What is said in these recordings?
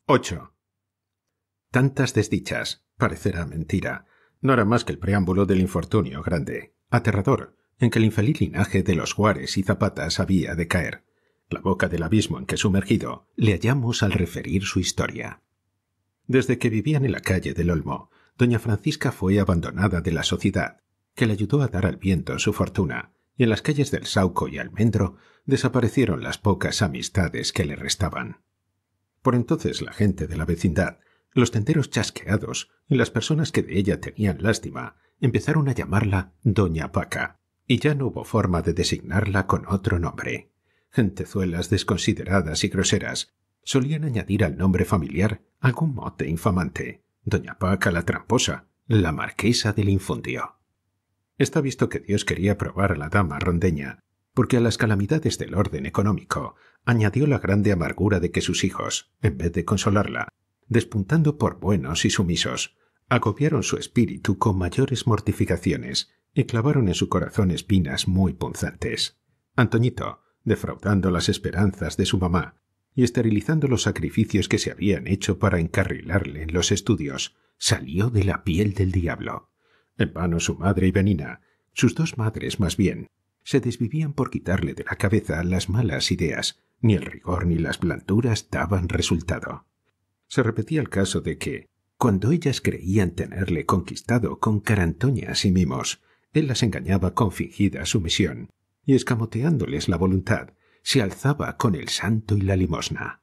8. Tantas desdichas, parecerá mentira, no era más que el preámbulo del infortunio grande, aterrador, en que el infeliz linaje de los Juárez y Zapatas había de caer, la boca del abismo en que sumergido le hallamos al referir su historia. Desde que vivían en la calle del Olmo, doña Francisca fue abandonada de la sociedad, que le ayudó a dar al viento su fortuna, y en las calles del Sauco y Almendro desaparecieron las pocas amistades que le restaban. Por entonces la gente de la vecindad, los tenderos chasqueados y las personas que de ella tenían lástima empezaron a llamarla Doña Paca, y ya no hubo forma de designarla con otro nombre. Gentezuelas desconsideradas y groseras solían añadir al nombre familiar algún mote infamante: Doña Paca la tramposa, la marquesa del infundio. Está visto que Dios quería probar a la dama rondeña, porque a las calamidades del orden económico añadió la grande amargura de que sus hijos, en vez de consolarla, despuntando por buenos y sumisos, agobiaron su espíritu con mayores mortificaciones y clavaron en su corazón espinas muy punzantes. Antoñito, defraudando las esperanzas de su mamá y esterilizando los sacrificios que se habían hecho para encarrilarle en los estudios, salió de la piel del diablo. En vano su madre y Benina, sus dos madres más bien, se desvivían por quitarle de la cabeza las malas ideas. Ni el rigor ni las blanduras daban resultado. Se repetía el caso de que, cuando ellas creían tenerle conquistado con carantoñas y mimos, él las engañaba con fingida sumisión, y escamoteándoles la voluntad, se alzaba con el santo y la limosna.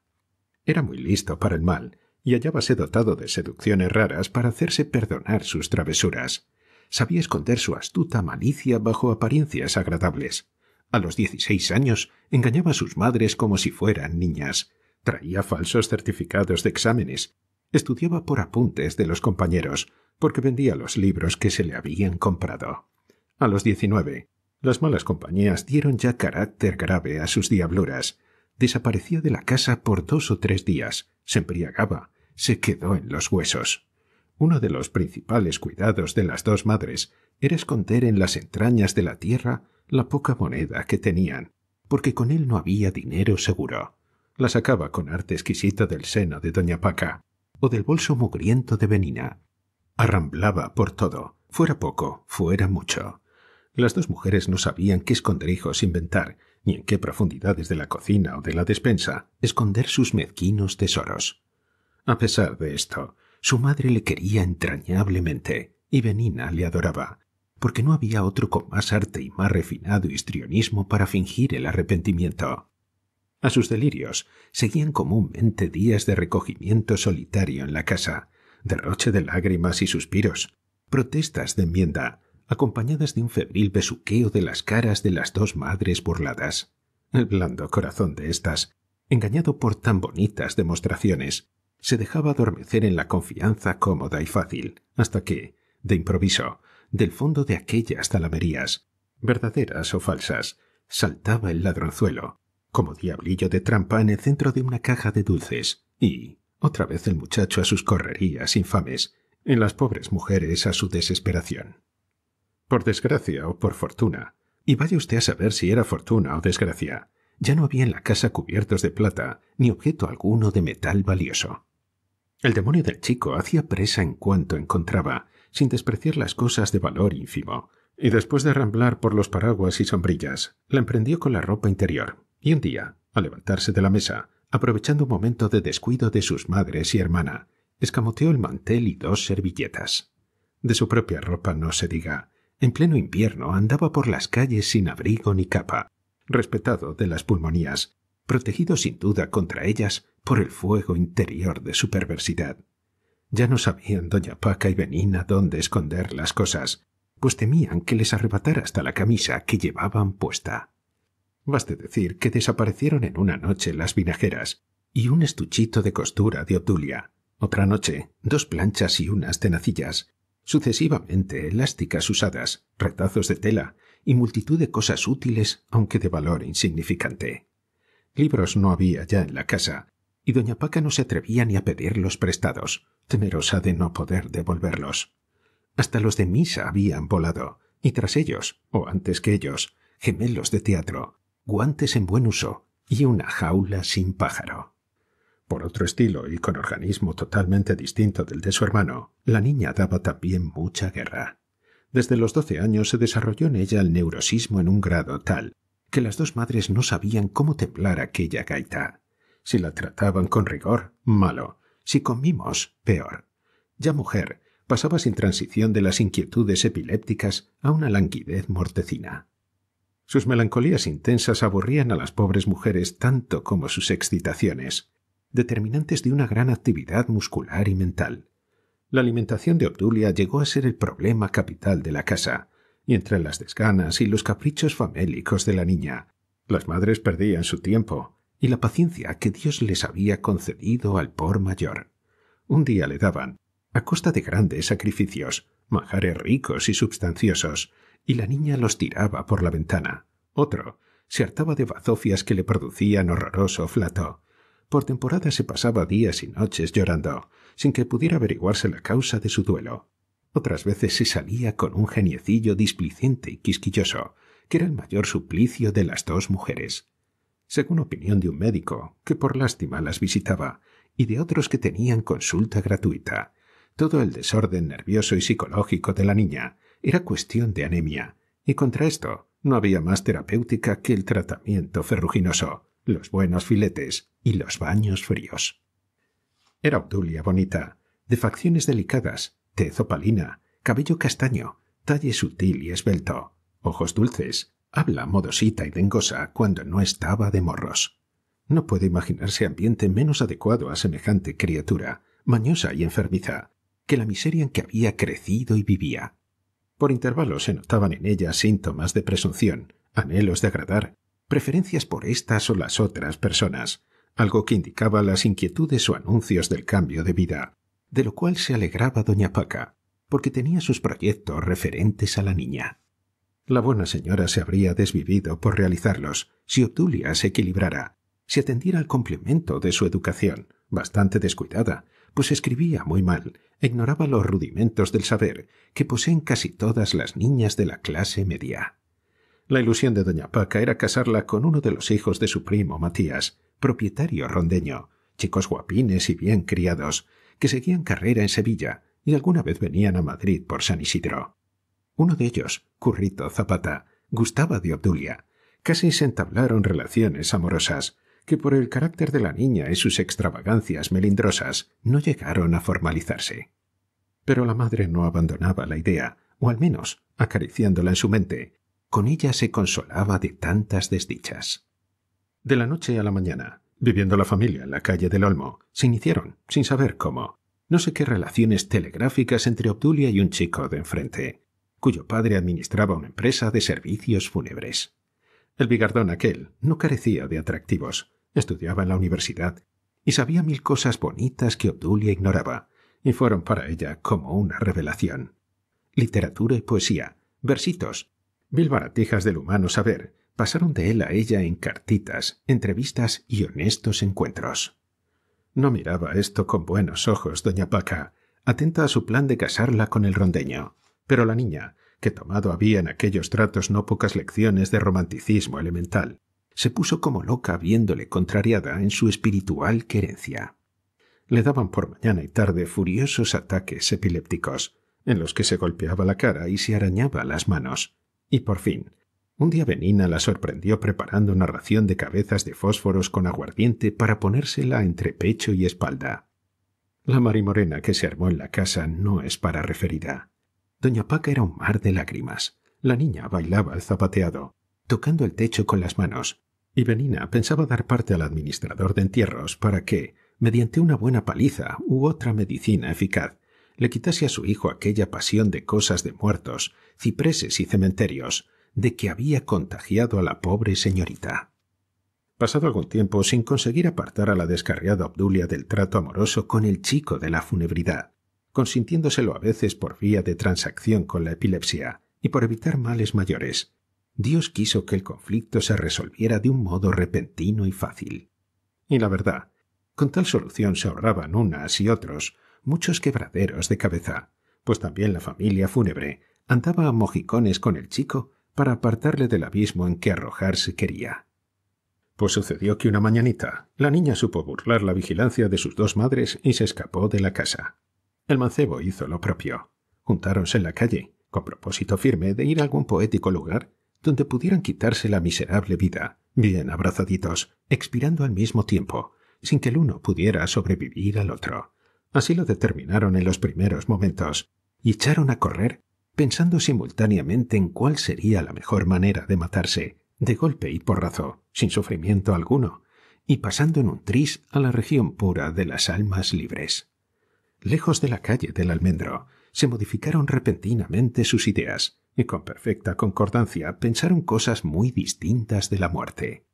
Era muy listo para el mal, y hallábase dotado de seducciones raras para hacerse perdonar sus travesuras. Sabía esconder su astuta malicia bajo apariencias agradables. A los 16 años engañaba a sus madres como si fueran niñas. Traía falsos certificados de exámenes. Estudiaba por apuntes de los compañeros, porque vendía los libros que se le habían comprado. A los 19, las malas compañías dieron ya carácter grave a sus diabluras. Desaparecía de la casa por 2 o 3 días, se embriagaba, se quedó en los huesos. Uno de los principales cuidados de las dos madres era esconder en las entrañas de la tierra la poca moneda que tenían, porque con él no había dinero seguro. La sacaba con arte exquisita del seno de doña Paca o del bolso mugriento de Benina. Arramblaba por todo, fuera poco, fuera mucho. Las dos mujeres no sabían qué escondrijos inventar, ni en qué profundidades de la cocina o de la despensa esconder sus mezquinos tesoros. A pesar de esto, su madre le quería entrañablemente, y Benina le adoraba, porque no había otro con más arte y más refinado histrionismo para fingir el arrepentimiento. A sus delirios seguían comúnmente días de recogimiento solitario en la casa, derroche de lágrimas y suspiros, protestas de enmienda, acompañadas de un febril besuqueo de las caras de las dos madres burladas. El blando corazón de éstas, engañado por tan bonitas demostraciones, se dejaba adormecer en la confianza cómoda y fácil, hasta que, de improviso, del fondo de aquellas zalamerías, verdaderas o falsas, saltaba el ladronzuelo, como diablillo de trampa en el centro de una caja de dulces, y, otra vez el muchacho a sus correrías infames, en las pobres mujeres a su desesperación. Por desgracia o por fortuna, y vaya usted a saber si era fortuna o desgracia, ya no había en la casa cubiertos de plata ni objeto alguno de metal valioso. El demonio del chico hacía presa en cuanto encontraba, sin despreciar las cosas de valor ínfimo, y después de ramblar por los paraguas y sombrillas, la emprendió con la ropa interior, y un día, al levantarse de la mesa, aprovechando un momento de descuido de sus madres y hermana, escamoteó el mantel y 2 servilletas. De su propia ropa no se diga. En pleno invierno andaba por las calles sin abrigo ni capa, respetado de las pulmonías, protegido sin duda contra ellas por el fuego interior de su perversidad. Ya no sabían doña Paca y Benina dónde esconder las cosas, pues temían que les arrebatara hasta la camisa que llevaban puesta. Baste decir que desaparecieron en una noche las vinajeras y un estuchito de costura de Obdulia, otra noche 2 planchas y unas tenacillas, sucesivamente elásticas usadas, retazos de tela y multitud de cosas útiles aunque de valor insignificante. Libros no había ya en la casa, y doña Paca no se atrevía ni a pedirlos prestados, temerosa de no poder devolverlos. Hasta los de misa habían volado, y tras ellos, o antes que ellos, gemelos de teatro, guantes en buen uso y una jaula sin pájaro. Por otro estilo y con organismo totalmente distinto del de su hermano, la niña daba también mucha guerra. Desde los 12 años se desarrolló en ella el neurosismo en un grado tal que las dos madres no sabían cómo templar aquella gaita. Si la trataban con rigor, malo; si con mimos, peor. Ya mujer, pasaba sin transición de las inquietudes epilépticas a una languidez mortecina. Sus melancolías intensas aburrían a las pobres mujeres tanto como sus excitaciones, determinantes de una gran actividad muscular y mental. La alimentación de Obdulia llegó a ser el problema capital de la casa, y entre las desganas y los caprichos famélicos de la niña, las madres perdían su tiempo y la paciencia que Dios les había concedido al por mayor. Un día le daban, a costa de grandes sacrificios, manjares ricos y substanciosos, y la niña los tiraba por la ventana. Otro se hartaba de bazofias que le producían horroroso flato. Por temporada se pasaba días y noches llorando, sin que pudiera averiguarse la causa de su duelo. Otras veces se salía con un geniecillo displicente y quisquilloso, que era el mayor suplicio de las dos mujeres. Según opinión de un médico, que por lástima las visitaba, y de otros que tenían consulta gratuita, todo el desorden nervioso y psicológico de la niña era cuestión de anemia, y contra esto no había más terapéutica que el tratamiento ferruginoso, los buenos filetes y los baños fríos. Era Obdulia bonita, de facciones delicadas, tez opalina, cabello castaño, talle sutil y esbelto, ojos dulces, habla modosita y dengosa cuando no estaba de morros. No puede imaginarse ambiente menos adecuado a semejante criatura, mañosa y enfermiza, que la miseria en que había crecido y vivía. Por intervalos se notaban en ella síntomas de presunción, anhelos de agradar, preferencias por estas o las otras personas, algo que indicaba las inquietudes o anuncios del cambio de vida, de lo cual se alegraba doña Paca, porque tenía sus proyectos referentes a la niña. La buena señora se habría desvivido por realizarlos si Obdulia se equilibrara, si atendiera al complemento de su educación, bastante descuidada, pues escribía muy mal e ignoraba los rudimentos del saber que poseen casi todas las niñas de la clase media. La ilusión de doña Paca era casarla con uno de los hijos de su primo Matías, propietario rondeño, chicos guapines y bien criados, que seguían carrera en Sevilla y alguna vez venían a Madrid por San Isidro. Uno de ellos, Currito Zapata, gustaba de Obdulia. Casi se entablaron relaciones amorosas, que por el carácter de la niña y sus extravagancias melindrosas no llegaron a formalizarse. Pero la madre no abandonaba la idea, o al menos, acariciándola en su mente, con ella se consolaba de tantas desdichas. De la noche a la mañana, viviendo la familia en la calle del Olmo, se iniciaron, sin saber cómo, no sé qué relaciones telegráficas entre Obdulia y un chico de enfrente, cuyo padre administraba una empresa de servicios fúnebres. El bigardón aquel no carecía de atractivos, estudiaba en la universidad y sabía 1000 cosas bonitas que Obdulia ignoraba, y fueron para ella como una revelación. Literatura y poesía, versitos, 1000 baratijas del humano saber, pasaron de él a ella en cartitas, entrevistas y honestos encuentros. No miraba esto con buenos ojos doña Paca, atenta a su plan de casarla con el rondeño, pero la niña, que tomado había en aquellos tratos no pocas lecciones de romanticismo elemental, se puso como loca viéndole contrariada en su espiritual querencia. Le daban por mañana y tarde furiosos ataques epilépticos, en los que se golpeaba la cara y se arañaba las manos, y por fin, un día Benina la sorprendió preparando una ración de cabezas de fósforos con aguardiente para ponérsela entre pecho y espalda. La marimorena que se armó en la casa no es para referida. Doña Paca era un mar de lágrimas. La niña bailaba al zapateado, tocando el techo con las manos, y Benina pensaba dar parte al administrador de entierros para que, mediante una buena paliza u otra medicina eficaz, le quitase a su hijo aquella pasión de cosas de muertos, cipreses y cementerios, de que había contagiado a la pobre señorita. Pasado algún tiempo, sin conseguir apartar a la descarriada Obdulia del trato amoroso con el chico de la funebridad, consintiéndoselo a veces por vía de transacción con la epilepsia y por evitar males mayores, Dios quiso que el conflicto se resolviera de un modo repentino y fácil. Y la verdad, con tal solución se ahorraban unas y otros muchos quebraderos de cabeza, pues también la familia fúnebre andaba a mojicones con el chico para apartarle del abismo en que arrojarse quería. Pues sucedió que una mañanita la niña supo burlar la vigilancia de sus dos madres y se escapó de la casa. El mancebo hizo lo propio. Juntáronse en la calle, con propósito firme de ir a algún poético lugar donde pudieran quitarse la miserable vida, bien abrazaditos, expirando al mismo tiempo, sin que el uno pudiera sobrevivir al otro. Así lo determinaron en los primeros momentos, y echaron a correr, pensando simultáneamente en cuál sería la mejor manera de matarse, de golpe y porrazo, sin sufrimiento alguno, y pasando en un tris a la región pura de las almas libres. Lejos de la calle del Almendro, se modificaron repentinamente sus ideas, y con perfecta concordancia pensaron cosas muy distintas de la muerte.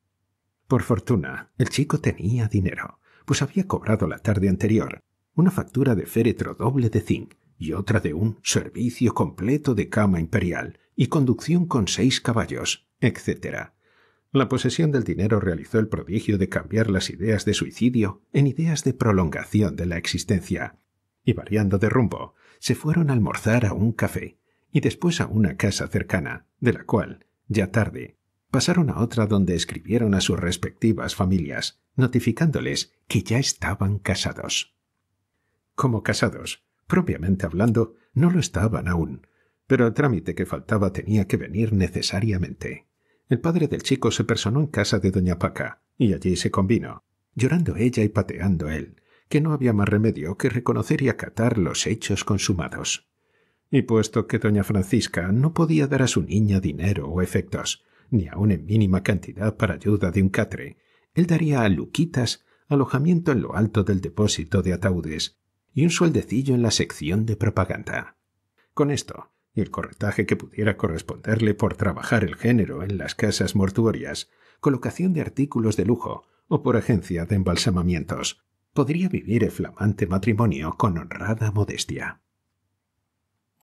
Por fortuna, el chico tenía dinero, pues había cobrado la tarde anterior una factura de féretro doble de zinc y otra de un servicio completo de cama imperial y conducción con 6 caballos, etc. La posesión del dinero realizó el prodigio de cambiar las ideas de suicidio en ideas de prolongación de la existencia, y variando de rumbo, se fueron a almorzar a un café y después a una casa cercana, de la cual, ya tarde, pasaron a otra donde escribieron a sus respectivas familias, notificándoles que ya estaban casados. Como casados, propiamente hablando, no lo estaban aún, pero el trámite que faltaba tenía que venir necesariamente. El padre del chico se personó en casa de doña Paca, y allí se convino, llorando ella y pateando él, que no había más remedio que reconocer y acatar los hechos consumados. Y puesto que doña Francisca no podía dar a su niña dinero o efectos, ni aun en mínima cantidad para ayuda de un catre, él daría a Luquitas alojamiento en lo alto del depósito de ataúdes y un sueldecillo en la sección de propaganda. Con esto, y el corretaje que pudiera corresponderle por trabajar el género en las casas mortuorias, colocación de artículos de lujo o por agencia de embalsamamientos, podría vivir el flamante matrimonio con honrada modestia.